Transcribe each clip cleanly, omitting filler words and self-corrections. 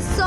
100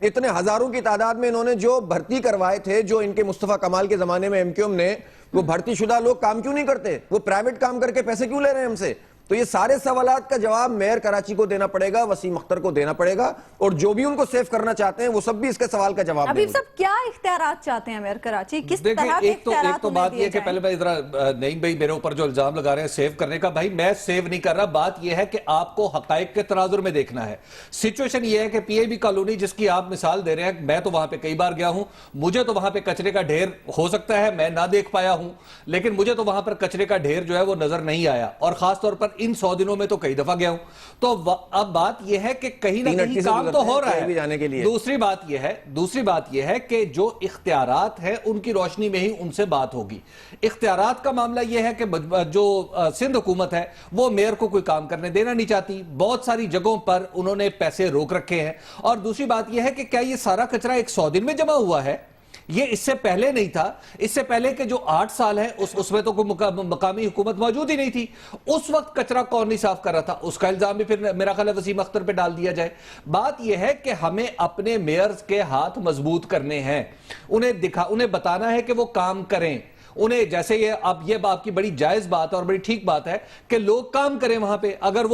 اتنے ہزاروں کی تعداد میں انہوں نے جو بھرتی کروائے تھے، جو ان کے مصطفیٰ کمال کے زمانے میں ایم کیو ایم نے، وہ بھرتی شدہ لوگ کام کیوں نہیں کرتے؟ وہ پرائیویٹ کام کر کے پیسے کیوں لے رہے ہیں ہم سے؟ تو یہ سارے سوالات کا جواب میئر کراچی کو دینا پڑے گا، وسیم اختر کو دینا پڑے گا، اور جو بھی ان کو سیف کرنا چاہتے ہیں وہ سب بھی اس کے سوال کا جواب دیں گے۔ حبیب صاحب کیا اختیارات چاہتے ہیں میئر کراچی؟ کس طرح کے ایک اختیارات تو بات یہ ہے کہ پہلے میں ادھر نعیم بھائی میرے اوپر جو الزام لگا رہے ہیں سیو کرنے کا، بھائی میں سیو نہیں کر رہا، بات یہ ہے کہ آپ کو حقائق کے تناظر میں دیکھنا ہے۔ سچویشن یہ ہے کہ پی اے بی کالونی جس کی آپ مثال دے رہے ہیں، میں تو وہاں پہ کئی بار گیا ہوں، مجھے تو وہاں پہ کچرے کا ڈھیر ہو سکتا ہے میں نہ دیکھ پایا ہوں، لیکن مجھے تو وہاں پر کچرے کا ڈھیر جو ہے وہ نظر نہیں آیا، اور خاص طور پر ان 100 دنوں میں تو کئی دفعہ گیا ہوں۔ تو اب بات یہ ہے کہ کہیں نہ کہیں کام تو ہو رہا ہے۔ دوسری بات یہ ہے کہ جو اختیارات ہیں ان کی روشنی میں ہی ان سے بات ہوگی۔ اختیارات کا معاملہ یہ ہے کہ جو سندھ حکومت ہے وہ میئر کو کوئی کام کرنے دینا نہیں چاہتی، بہت ساری جگہوں پر انہوں نے پیسے روک رکھے ہیں، اور دوسری بات یہ ہے کہ کیا یہ سارا کچرا 100 دن میں جمع ہوا ہے؟ یہ اس سے پہلے نہیں تھا، اس سے پہلے کہ جو 8 سال ہیں اس میں تو کوئی مقامی حکومت موجود ہی نہیں تھی، اس وقت کچرا کون نہیں صاف کر رہا تھا؟ اس کا الزام بھی پھر میرا خیال ہے وسیم اختر پہ ڈال دیا جائے۔ بات یہ ہے کہ ہمیں اپنے میئرز کے ہاتھ مضبوط کرنے ہیں، انہیں بتانا ہے کہ وہ کام کریں، انہیں جیسے یہ آپ کی بڑی جائز بات ہے اور بڑی ٹھیک بات ہے کہ لوگ کام کریں وہاں پہ، اگر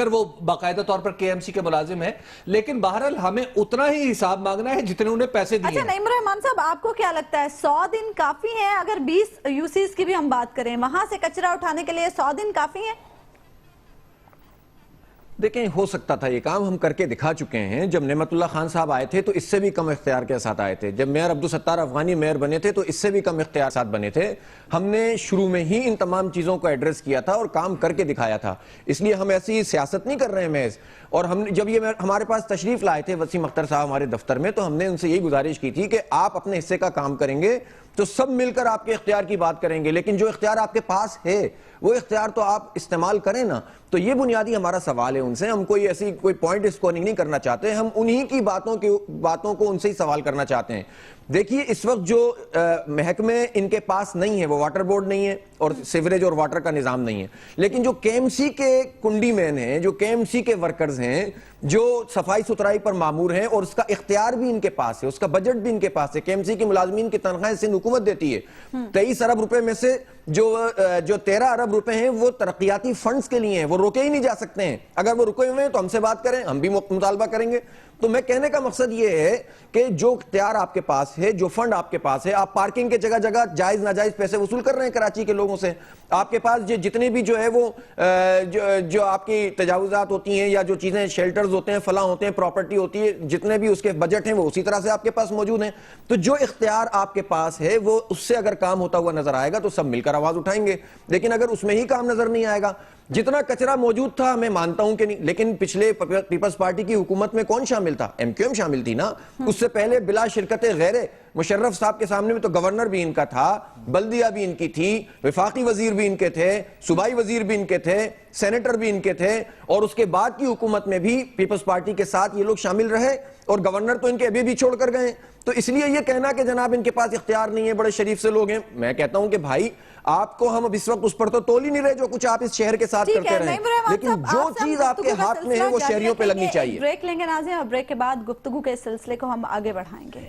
وہ باقاعدہ طور پر کے ایم سی کے ملازم ہیں، لیکن بہرحال ہمیں اتنا ہی حساب مانگنا ہے جتنے انہیں پیسے دیے ہیں۔ اچھا نعیم الرحمان صاحب، آپ کو کیا لگتا ہے 100 دن کافی ہیں؟ اگر 20 یوسیز کی بھی ہم بات کریں، وہاں سے کچرا اٹھانے کے لیے 100 دن کافی ہیں؟ دیکھیں، ہو سکتا تھا یہ کام، ہم کر کے دکھا چکے ہیں۔ جب نعمت اللہ خان صاحب آئے تھے تو اس سے بھی کم اختیار کے ساتھ آئے تھے، جب میئر عبدالستار افغانی میئر بنے تھے تو اس سے بھی کم اختیار ساتھ بنے تھے۔ ہم نے شروع میں ہی ان تمام چیزوں کو ایڈریس کیا تھا اور کام کر کے دکھایا تھا، اس لیے ہم ایسی سیاست نہیں کر رہے ہیں محض۔ اور جب یہ ہمارے پاس تشریف لائے تھے وسیم اختر صاحب ہمارے دفتر میں، تو ہم نے ان سے یہی گزارش کی تھی کہ آپ اپنے حصے کا کام کریں گے تو سب مل کر آپ کے اختیار کی بات کریں گے، لیکن جو اختیار آپ کے پاس ہے وہ اختیار تو آپ استعمال کریں نا۔ تو یہ بنیادی ہمارا سوال ہے ان سے، ہم کوئی ایسی کوئی پوائنٹ اسکورنگ نہیں کرنا چاہتے، ہم انہی کی باتوں کو ان سے ہی سوال کرنا چاہتے ہیں۔ دیکھیے اس وقت جو محکمے ان کے پاس نہیں ہے، وہ واٹر بورڈ نہیں ہے اور سیوریج اور واٹر کا نظام نہیں ہے، لیکن جو کے ایم سی کے کنڈی مین ہیں، جو کے ایم سی کے ورکرز ہیں، جو صفائی ستھرائی پر مامور ہیں، اور اس کا اختیار بھی ان کے پاس ہے، اس کا بجٹ بھی ان کے پاس ہے۔ کے ایم سی کے ملازمین کی تنخواہیں سندھ حکومت دیتی ہے، 23 ارب روپے میں سے جو 13 ارب روپے ہیں وہ ترقیاتی فنڈز کے لیے ہیں، وہ روکے ہی نہیں جا سکتے ہیں۔ اگر وہ رکے ہوئے ہیں تو ہم سے بات کریں، ہم بھی مطالبہ کریں گے۔ تو میں کہنے کا مقصد یہ ہے کہ جو اختیار آپ کے پاس ہے، جو فنڈ آپ کے پاس ہے، آپ پارکنگ کے جگہ جگہ جائز ناجائز پیسے وصول کر رہے ہیں کراچی کے لوگوں سے۔ آپ کے پاس جتنے بھی جو ہے وہ جو آپ کی تجاوزات ہوتی ہیں، یا جو چیزیں شیلٹرز ہوتے ہیں، فلاں ہوتے ہیں، پراپرٹی ہوتی ہے، جتنے بھی اس کے بجٹ ہیں وہ اسی طرح سے آپ کے پاس موجود ہیں۔ تو جو اختیار آپ کے پاس ہے وہ اس سے اگر کام ہوتا ہوا نظر آئے گا تو سب مل کر آواز اٹھائیں گے، لیکن اگر اس میں ہی کام نظر نہیں آئے گا، جتنا کچرا موجود تھا میں مانتا ہوں کہ نہیں، لیکن پچھلے پیپلز پارٹی کی حکومت میں کون شامل تھا؟ ایم کیو ایم شامل تھی نا۔ اس سے پہلے بلا شرکت غیر مشرف صاحب کے سامنے میں تو گورنر بھی ان کا تھا، بلدیہ بھی ان کی تھی، وفاقی وزیر بھی ان کے تھے، صوبائی وزیر بھی ان کے تھے، سینیٹر بھی ان کے تھے، اور اس کے بعد کی حکومت میں بھی پیپلز پارٹی کے ساتھ یہ لوگ شامل رہے، اور گورنر تو ان کے ابھی بھی چھوڑ کر گئے۔ تو اس لیے یہ کہنا کہ جناب ان کے پاس اختیار نہیں ہے، بڑے شریف سے لوگ ہیں، میں کہتا ہوں کہ بھائی آپ کو ہم اب اس وقت اس پر تو تول ہی نہیں رہے جو کچھ آپ اس شہر کے ساتھ کرتے رہے، لیکن جو چیز آپ کے ہاتھ میں ہے وہ شہریوں پہ لگنی چاہیے۔ بریک لیں گے ناظرین، اور بریک کے بعد گفتگو کے سلسلے کو ہم آگے بڑھائیں گے۔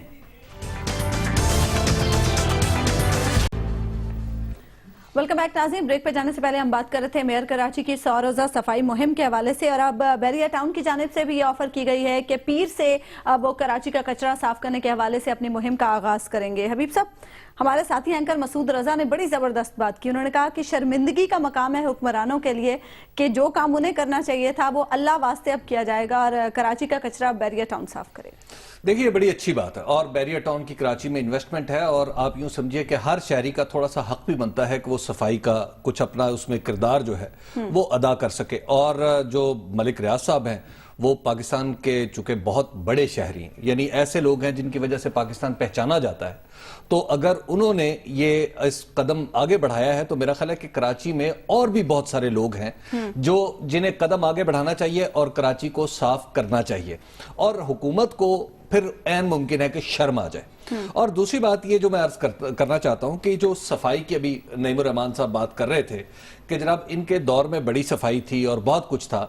ویلکم بیک ناظرین، بریک پہ جانے سے پہلے ہم بات کر رہے تھے میئر کراچی کی 100 روزہ صفائی مہم کے حوالے سے، اور اب بیریا ٹاؤن کی جانب سے بھی یہ آفر کی گئی ہے کہ پیر سے وہ کراچی کا کچرا صاف کرنے کے حوالے سے اپنی مہم کا آغاز کریں گے۔ حبیب صاحب، ہمارے ساتھی اینکر مسعود رضا نے بڑی زبردست بات کی، انہوں نے کہا کہ شرمندگی کا مقام ہے حکمرانوں کے لیے کہ جو کام انہیں کرنا چاہیے تھا وہ اللہ واسطے اب کیا جائے گا، اور کراچی کا کچرا بیریا ٹاؤن صاف کرے گا۔ دیکھیے بڑی اچھی بات ہے، اور بیریا ٹاؤن کی کراچی میں انویسٹمنٹ ہے، اور آپ یوں سمجھیے کہ ہر شہری کا تھوڑا سا حق بھی بنتا ہے کہ وہ صفائی کا کچھ اپنا اس میں کردار جو ہے وہ ادا کر سکے۔ اور جو ملک ریاض صاحب ہیں وہ پاکستان کے چونکہ بہت بڑے شہری ہیں، یعنی ایسے لوگ ہیں جن کی وجہ سے پاکستان پہچانا جاتا ہے، تو اگر انہوں نے یہ اس قدم آگے بڑھایا ہے تو میرا خیال ہے کہ کراچی میں اور بھی بہت سارے لوگ ہیں جنہیں قدم آگے بڑھانا چاہیے اور کراچی کو صاف کرنا چاہیے۔ اور حکومت کو پھر عین ممکن ہے کہ شرم آ جائے. اور دوسری بات یہ جو میں عرض کرنا چاہتا ہوں کہ جو صفائی کی ابھی نعیم الرحمان صاحب بات کر رہے تھے کہ جناب ان کے دور میں بڑی صفائی تھی اور بہت کچھ تھا,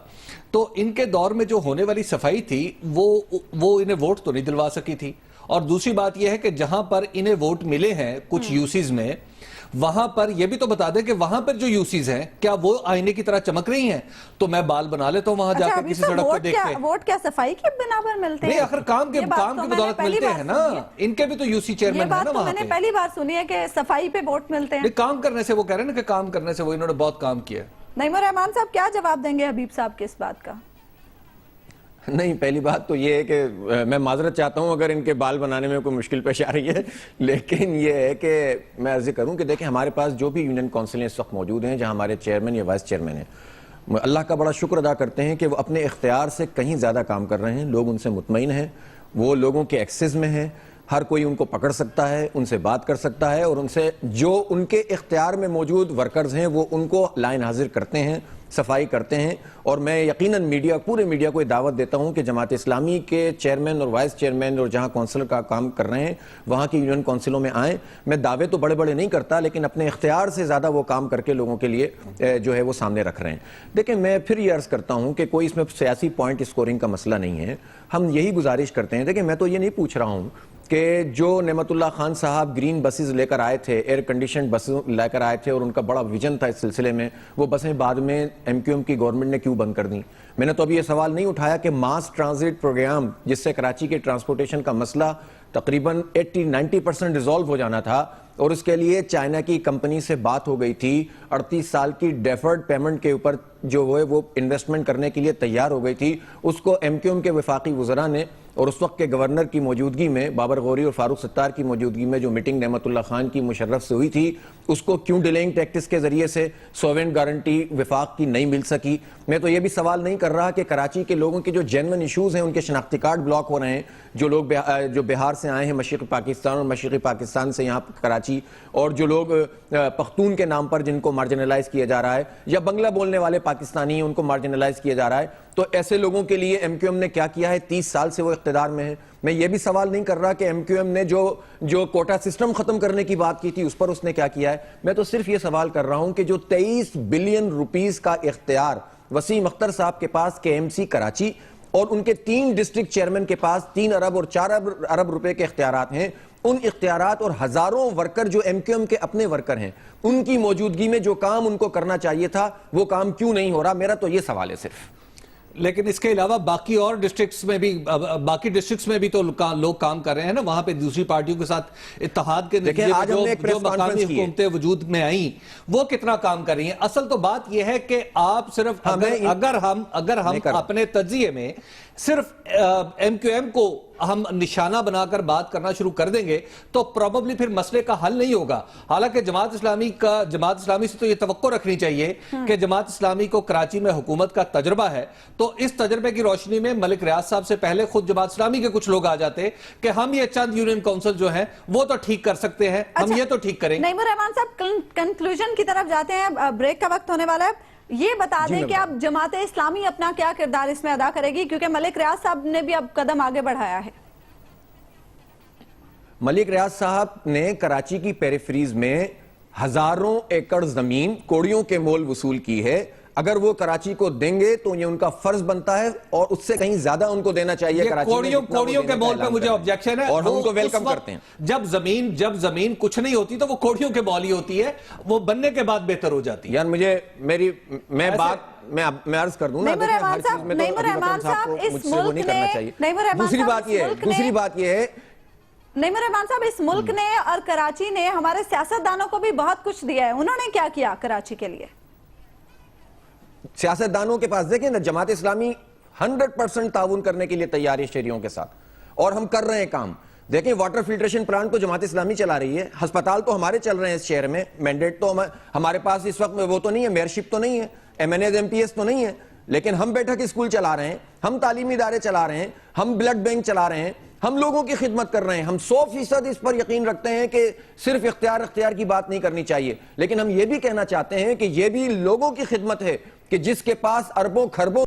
تو ان کے دور میں جو ہونے والی صفائی تھی وہ انہیں ووٹ تو نہیں دلوا سکی تھی. اور دوسری بات یہ ہے کہ جہاں پر انہیں ووٹ ملے ہیں کچھ یوسیز میں, وہاں پر یہ بھی تو بتا دیں کہ وہاں پر جو یوسیز ہیں کیا وہ آئینے کی طرح چمک رہی ہیں؟ تو میں بال بنا لیتا ہوں وہاں جا کر کسی سڑک پر دیکھ کے. ووٹ کیا صفائی کی بنا پر ملتے ہیں؟ نہیں, آخر کام کی بدولت ملتے ہیں نا, ان کے بھی تو یوسی چیئرمین ہیں نا وہاں پہ. میں نے پہلی بار سنی ہے کہ صفائی پہ ووٹ ملتے ہیں. کام کرنے سے, وہ کہہ رہے ہیں نا کہ کام کرنے سے, وہ انہوں نے بہت کام کیا ہے. نعیم الرحمان صاحب کیا جواب دیں گے حبیب صاحب کے اس بات کا؟ نہیں, پہلی بات تو یہ ہے کہ میں معذرت چاہتا ہوں اگر ان کے بال بنانے میں کوئی مشکل پیش آ رہی ہے, لیکن یہ ہے کہ میں عرض کروں کہ دیکھیں ہمارے پاس جو بھی یونین کونسلیں اس وقت موجود ہیں جہاں ہمارے چیئرمین یا وائس چیئرمین ہیں, اللہ کا بڑا شکر ادا کرتے ہیں کہ وہ اپنے اختیار سے کہیں زیادہ کام کر رہے ہیں. لوگ ان سے مطمئن ہیں, وہ لوگوں کے ایکسس میں ہیں, ہر کوئی ان کو پکڑ سکتا ہے, ان سے بات کر سکتا ہے, اور ان سے جو ان کے اختیار میں موجود ورکرز ہیں وہ ان کو لائن حاضر کرتے ہیں, صفائی کرتے ہیں. اور میں یقیناً پورے میڈیا کو یہ دعوت دیتا ہوں کہ جماعت اسلامی کے چیئرمین اور وائس چیئرمین اور جہاں کونسلر کا کام کر رہے ہیں وہاں کی یونین کونسلوں میں آئیں. میں دعوے تو بڑے بڑے نہیں کرتا, لیکن اپنے اختیار سے زیادہ وہ کام کر کے لوگوں کے لیے جو ہے وہ سامنے رکھ رہے ہیں. دیکھیں میں پھر یہ عرض کرتا ہوں کہ کوئی اس میں سیاسی پوائنٹ اسکورنگ کا مسئلہ نہیں ہے. ہم یہی گزارش کرتے ہیں, دیکھیں میں تو یہ نہیں پوچھ رہا ہوں کہ جو نعمت اللہ خان صاحب گرین بسز لے کر آئے تھے, ایئر کنڈیشنڈ بسز لے کر آئے تھے, اور ان کا بڑا ویژن تھا اس سلسلے میں, وہ بسیں بعد میں ایم کیو ایم کی گورنمنٹ نے کیوں بند کر دیں. میں نے تو ابھی یہ سوال نہیں اٹھایا کہ ماس ٹرانزٹ پروگرام جس سے کراچی کے ٹرانسپورٹیشن کا مسئلہ تقریباً 80-90% ریزالو ہو جانا تھا, اور اس کے لیے چائنا کی کمپنی سے بات ہو گئی تھی, 38 سال کی ڈیفرڈ پیمنٹ کے اوپر جو ہے وہ انویسٹمنٹ کرنے کے لیے تیار ہو گئی تھی. اس کو ایم کیو ایم کے وفاقی وزراء نے اور اس وقت کے گورنر کی موجودگی میں, بابر غوری اور فاروق ستار کی موجودگی میں جو میٹنگ نعمت اللہ خان کی مشرف سے ہوئی تھی, اس کو کیوں ڈیلیئنگ ٹیکٹس کے ذریعے سے سوورن گارنٹی وفاق کی نہیں مل سکی. میں تو یہ بھی سوال نہیں کر رہا کہ کراچی کے لوگوں کے جو جینوئن ایشوز ہیں ان کے شناختی کارڈ بلاک ہو رہے ہیں, جو لوگ جو بہار سے آئے ہیں مشرقی پاکستان اور مشرقی پاکستان سے یہاں کراچی, اور جو لوگ پختون کے نام پر جن کو مارجنلائز کیا جا رہا ہے, یا بنگلہ بولنے والے پاکستانی ہیں ان کو مارجنلائز کیا جا رہا ہے, تو ایسے لوگوں کے لیے ایم کیو ایم نے کیا کیا ہے؟ 30 سال سے وہ اقتدار میں ہے. میں یہ بھی سوال نہیں کر رہا کہ ایم کیو ایم نے جو کوٹا سسٹم ختم کرنے کی بات کی تھی اس پر اس نے کیا کیا ہے. میں تو صرف یہ سوال کر رہا ہوں کہ جو 23 بلین روپیز کا اختیار وسیم اختر صاحب کے پاس کے ایم سی کراچی اور ان کے 3 ڈسٹرکٹ چیئرمین کے پاس 3 ارب اور 4 ارب روپے کے اختیارات ہیں, ان اختیارات اور ہزاروں ورکر جو ایم کیو ایم کے اپنے ورکر ہیں ان کی موجودگی میں جو کام ان کو کرنا چاہیے تھا وہ کام کیوں نہیں ہو رہا؟ میرا تو یہ سوال ہے صرف. لیکن اس کے علاوہ باقی اور ڈسٹرکٹس میں بھی تو لوگ کام کر رہے ہیں نا, وہاں پہ دوسری پارٹیوں کے ساتھ اتحاد کے نتیجے جو مقامی حکومتیں وجود میں آئیں وہ کتنا کام کر رہی ہیں. اصل تو بات یہ ہے کہ آپ صرف اگر ہم اپنے تجزیے میں صرف ایم کیو ایم کو ہم نشانہ بنا کر بات کرنا شروع کر دیں گے تو پروبیبلی پھر مسئلے کا حل نہیں ہوگا. حالانکہ جماعت اسلامی سے تو یہ توقع رکھنی چاہیے کہ جماعت اسلامی کو کراچی میں حکومت کا تجربہ ہے, تو اس تجربے کی روشنی میں ملک ریاض صاحب سے پہلے خود جماعت اسلامی کے کچھ لوگ آ جاتے کہ ہم یہ چند یونین کونسل جو ہیں وہ تو ٹھیک کر سکتے ہیں, ہم یہ تو ٹھیک کریں. نعیم الرحمان صاحب کنکلوژن کی طرف جاتے ہیں, بریک کا وقت ہونے والا ہے. یہ بتا دیں کہ اب جماعت اسلامی اپنا کیا کردار اس میں ادا کرے گی, کیونکہ ملک ریاض صاحب نے بھی اب قدم آگے بڑھایا ہے. ملک ریاض صاحب نے کراچی کی پیریفریز میں ہزاروں ایکڑ زمین کوڑیوں کے مول وصول کی ہے. اگر وہ کراچی کو دیں گے تو یہ ان کا فرض بنتا ہے اور اس سے کہیں زیادہ ان کو دینا چاہیے. کوڑیوں کے مول پہ مجھے آبجیکشن ہے اور ہم ان کو ویلکم کرتے ہیں. جب زمین کچھ نہیں ہوتی تو وہ کوڑیوں کے مول ہی ہوتی ہے, وہ بننے کے بعد بہتر ہو جاتی ہے. یار میں عرض کر دوں نا, نعیم الرحمان صاحب اس ملک نے دوسری بات یہ ہے نعیم الرحمان صاحب اس ملک نے اور کراچی نے ہمارے سیاستدانوں کو بھی بہت کچھ دیا ہے. انہوں نے کیا کیا کراچی کے لیے؟ سیاستدانوں کے پاس دیکھیں نا, جماعت اسلامی 100% تعاون کرنے کے لیے تیار ہے شہریوں کے ساتھ, اور ہم کر رہے ہیں کام. دیکھیں واٹر فلٹریشن پلانٹ تو جماعت اسلامی چلا رہی ہے, ہسپتال تو ہمارے چل رہے ہیں اس شہر میں, مینڈیٹ تو ہمارے پاس اس وقت میں وہ تو نہیں ہے, میئرشپ تو نہیں ہے, MNAs MPs تو نہیں ہے, لیکن ہم بیٹھک اسکول چلا رہے ہیں, ہم تعلیمی ادارے چلا رہے ہیں, ہم بلڈ بینک چلا رہے ہیں, ہم لوگوں کی خدمت کر رہے ہیں. ہم 100% اس پر یقین رکھتے ہیں کہ صرف اختیار کی بات نہیں کرنی چاہیے, لیکن ہم یہ بھی کہنا چاہتے ہیں کہ یہ بھی لوگوں کی خدمت ہے کہ جس کے پاس اربوں خربوں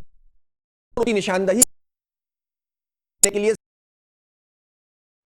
کی نشاندہی کے لیے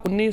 1900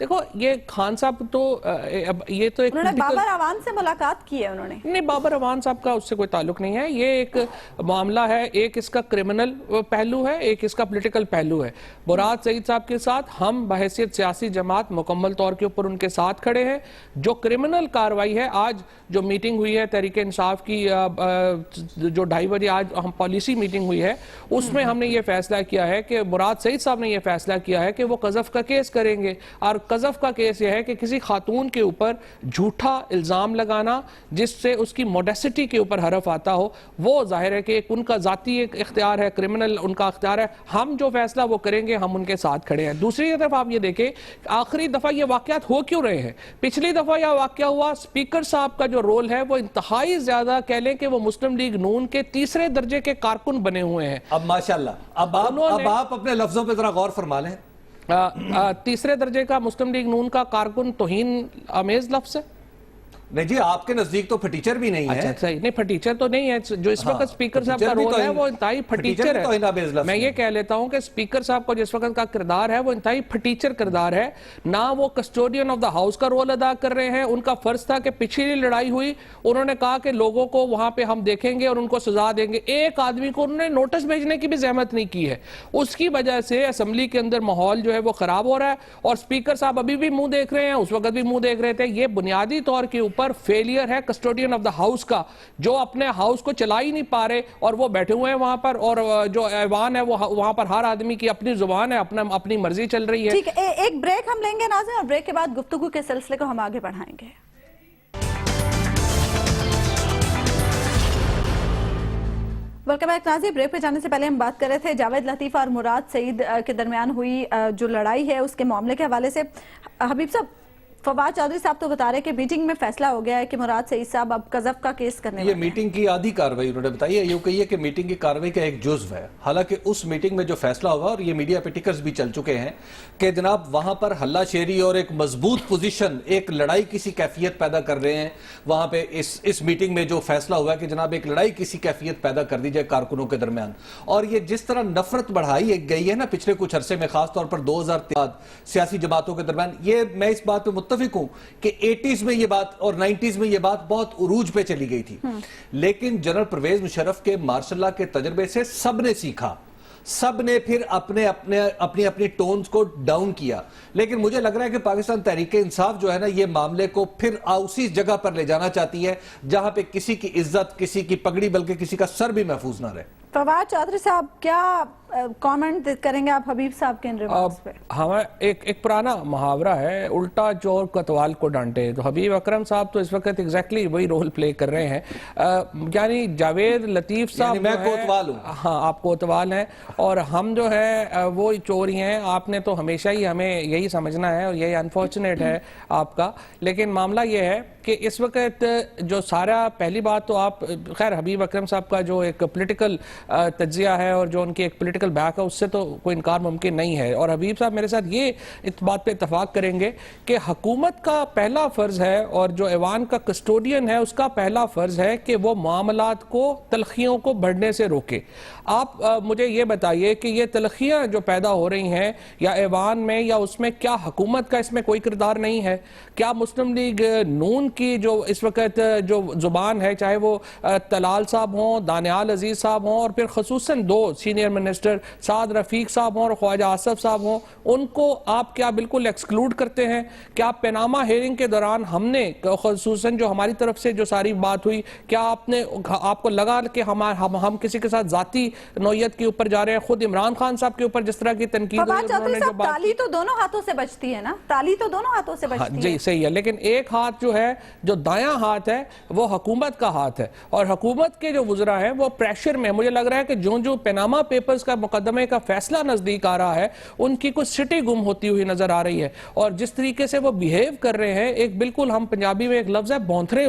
دیکھو یہ خان صاحب تو یہ تو ایک انہوں نے بابر اعوان سے ملاقات کی ہے انہوں نے. نہیں، بابر اعوان صاحب کا اس سے کوئی تعلق نہیں ہے. یہ ایک معاملہ ہے، ایک اس کا کرمنل پہلو ہے، ایک اس کا پولیٹیکل پہلو ہے. مراد سعید صاحب کے ساتھ ہم بحیثیت سیاسی جماعت مکمل طور کے اوپر ان کے ساتھ کھڑے ہیں. جو کرمنل کاروائی ہے، آج جو میٹنگ ہوئی ہے تحریک انصاف کی جو 2:30 بجے آج ہم پالیسی میٹنگ ہوئی ہے، اس میں ہم نے یہ فیصلہ کیا ہے کہ مراد سعید صاحب نے یہ فیصلہ کیا ہے کہ وہ قذف کا کیس کریں گے. اور قذف کا کیس یہ ہے کہ کسی خاتون کے اوپر جھوٹا الزام لگانا جس سے اس کی موڈیسٹی کے اوپر حرف آتا ہو، وہ ظاہر ہے کہ ان کا ذاتی ایک اختیار ہے، کرمنل ان کا اختیار ہے. ہم جو فیصلہ وہ کریں گے، ہم ان کے ساتھ کھڑے ہیں. دوسری طرف آپ یہ دیکھیں آخری دفعہ یہ واقعات ہو کیوں رہے ہیں. پچھلی دفعہ یہ واقعہ ہوا، اسپیکر صاحب کا جو رول ہے وہ انتہائی زیادہ کہہ لیں کہ وہ مسلم لیگ نون کے تیسرے درجے کے کارکن بنے ہوئے ہیں. اب ماشاءاللہ اب آپ اپنے لفظوں پہ ذرا غور فرما لیں. تیسرے درجے کا مسلم لیگ نون کا کارکن توہین آمیز لفظ ہے. نہیں جی، آپ کے نزدیک تو پھٹیچر بھی نہیں ہے. اچھا صحیح، نہیں پھٹیچر تو نہیں ہے. جو اس وقت اسپیکر صاحب کا رول ہے وہ انتہائی پھٹیچر ہے. میں یہ کہہ لیتا ہوں کہ اسپیکر صاحب کو جس وقت کا کردار ہے وہ انتہائی پھٹیچر کردار ہے. نہ وہ کسٹوڈین آف دا ہاؤس کا رول ادا کر رہے ہیں. ان کا فرض تھا کہ پچھلی لڑائی ہوئی، انہوں نے کہا کہ لوگوں کو وہاں پہ ہم دیکھیں گے اور ان کو سزا دیں گے. ایک آدمی کو انہوں نے نوٹس بھیجنے کی بھی زحمت نہیں کی ہے. اس کی وجہ سے اسمبلی کے اندر ماحول جو ہے وہ خراب ہو رہا ہے. اور اسپیکر صاحب ابھی بھی منہ دیکھ رہے ہیں، اس وقت بھی منہ دیکھ رہے تھے. یہ بنیادی طور کے اوپر فیلئر ہے کسٹوڈین آف دا ہاؤس کا، جو اپنے ہاؤس کو چلا ہی نہیں پا رہے اور وہ بیٹھے ہوئے ہیں وہاں پر. اور جو ایوان ہے وہاں پر ہر آدمی کی اپنی زبان ہے، اپنی مرضی چل رہی ہے. ٹھیک ہے، ایک بریک ہم لیں گے ناظرین، اور بریک کے بعد گفتگو کے سلسلے کو ہم آگے بڑھائیں گے. ویلکم بیک ناظرین. بریک پہ جانے سے پہلے ہم بات کر رہے تھے جاوید لطیفہ اور مراد سعید کے درمیان ہوئی جو لڑائی ہے اس کے معاملے کے حوالے سے. حبیب صاحب، فواد چودھری صاحب تو بتا رہے کہ میٹنگ میں فیصلہ ہو گیا ہے کہ مراد سعید صاحب اب قذف کا کیس کرنے والے ہیں. یہ میٹنگ کی آدھی کاروائی انہوں نے بتائی ہے. یہ کہیے کہ میٹنگ کی کاروائی کا ایک جزو ہے. حالانکہ اس میٹنگ میں جو فیصلہ ہوا، اور یہ میڈیا پہ ٹکرز بھی چل چکے ہیں کہ جناب وہاں پر ہلہ شیری اور ایک مضبوط پوزیشن، ایک لڑائی کسی کیفیت پیدا کر رہے ہیں. وہاں پہ اس میٹنگ میں جو فیصلہ ہوا ہے کہ جناب ایک لڑائی کسی کیفیت پیدا کر دی جائے کارکنوں کے درمیان. اور یہ جس طرح نفرت بڑھائی گئی ہے نا پچھلے کچھ عرصے میں، خاص طور پر 2003 سیاسی جماعتوں کے درمیان، یہ میں اس بات پہ متفق ہوں کہ 80s میں یہ بات اور 90s میں یہ بات بہت عروج پہ چلی گئی تھی. لیکن جنرل پرویز مشرف کے مارشل لا کے تجربے سے سب نے سیکھا، سب نے پھر اپنی ٹونز کو ڈاؤن کیا. لیکن مجھے لگ رہا ہے کہ پاکستان تحریک انصاف جو ہے نا، یہ معاملے کو پھر اسی جگہ پر لے جانا چاہتی ہے جہاں پہ کسی کی عزت، کسی کی پگڑی، بلکہ کسی کا سر بھی محفوظ نہ رہے. فواد چودھری صاحب کیا کامنٹ کریں گے آپ حبیب صاحب کے ان ریمارکس پہ؟ ہمیں ایک پرانا محاورہ ہے، الٹا چور کوتوال کو ڈانٹے. تو حبیب اکرم صاحب تو اس وقت ایگزیکٹلی وہی رول پلے کر رہے ہیں. یعنی جاوید لطیف صاحب میں کوتوال ہوں. ہاں، آپ کوتوال ہیں اور ہم جو ہے وہ چوری ہیں. آپ نے تو ہمیشہ ہی ہمیں یہی سمجھنا ہے اور یہی انفارچونیٹ ہے آپ کا. لیکن معاملہ یہ ہے کہ اس وقت جو سارا، پہلی بات تو آپ خیر حبیب اکرم صاحب کا جو ایک پولیٹیکل تجزیہ ہے اور جو ان کی ایک پولیٹیکل بیک ہے، اس سے تو کوئی انکار ممکن نہیں ہے. اور حبیب صاحب میرے ساتھ یہ اس بات پہ اتفاق کریں گے کہ حکومت کا پہلا فرض ہے اور جو ایوان کا کسٹوڈین ہے اس کا پہلا فرض ہے کہ وہ معاملات کو، تلخیوں کو بڑھنے سے روکے. آپ مجھے یہ بتائیے کہ یہ تلخیاں جو پیدا ہو رہی ہیں یا ایوان میں یا اس میں، کیا حکومت کا اس میں کوئی کردار نہیں ہے؟ کیا مسلم لیگ نون کی جو اس وقت جو زبان ہے، چاہے وہ طلال صاحب ہوں، دانیال عزیز صاحب ہوں، اور پھر خصوصاً 2 سینئر منسٹر سعد رفیق صاحب ہوں اور خواجہ آصف صاحب ہوں، ان کو آپ کیا بالکل ایکسکلوڈ کرتے ہیں؟ کیا پیناما ہیئرنگ کے دوران ہم نے خصوصاً جو ہماری طرف سے جو ساری بات ہوئی، کیا آپ کو لگا کہ ہم کسی کے ساتھ ذاتی نوعیت کے اوپر جا رہے ہیں؟ خود عمران خان صاحب کے اوپر جس طرح کی تنقید فواد چودھری صاحب، تالی تو دونوں ہاتھوں سے بچتی ہے نا، تالی تو دونوں ہاتھوں سے بچتی ہے. جی صحیح ہے، لیکن ایک ہاتھ جو ہے، جو دایاں ہاتھ ہے، وہ حکومت کا ہاتھ ہے. اور حکومت کے جو وزراء ہیں وہ پریشر میں، مجھے لگ رہا ہے کہ جو پیناما پیپرز کا مقدمے کا فیصلہ نزدیک آ رہا ہے، ان کی کچھ سٹی گم ہوتی ہوئی نظر آ رہی ہے. اور جس طریقے سے وہ بیہیو کر رہے ہیں، ایک بالکل، ہم پنجابی میں ایک لفظ ہے بونتھرے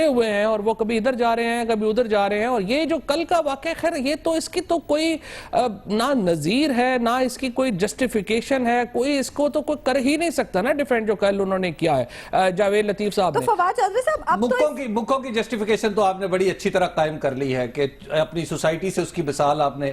ہوئے ہیں، اور وہ کبھی ادھر جا رہے ہیں کبھی ادھر جا رہے ہیں. اور یہ جو کل کا واقعہ، خیر یہ تو اس کی تو کوئی نہ نظیر ہے نہ اس کی کوئی جسٹیفیکیشن ہے، کوئی اس کو تو کوئی کر ہی نہیں سکتا نا ڈیفینڈ جو کل انہوں نے کیا ہے جاوید لطیف صاحب نے. تو فواد چودھری صاحب اب تو مکھوں کی جسٹیفیکیشن تو آپ نے بڑی اچھی طرح قائم کر لی ہے کہ اپنی سوسائٹی سے اس کی مثال آپ نے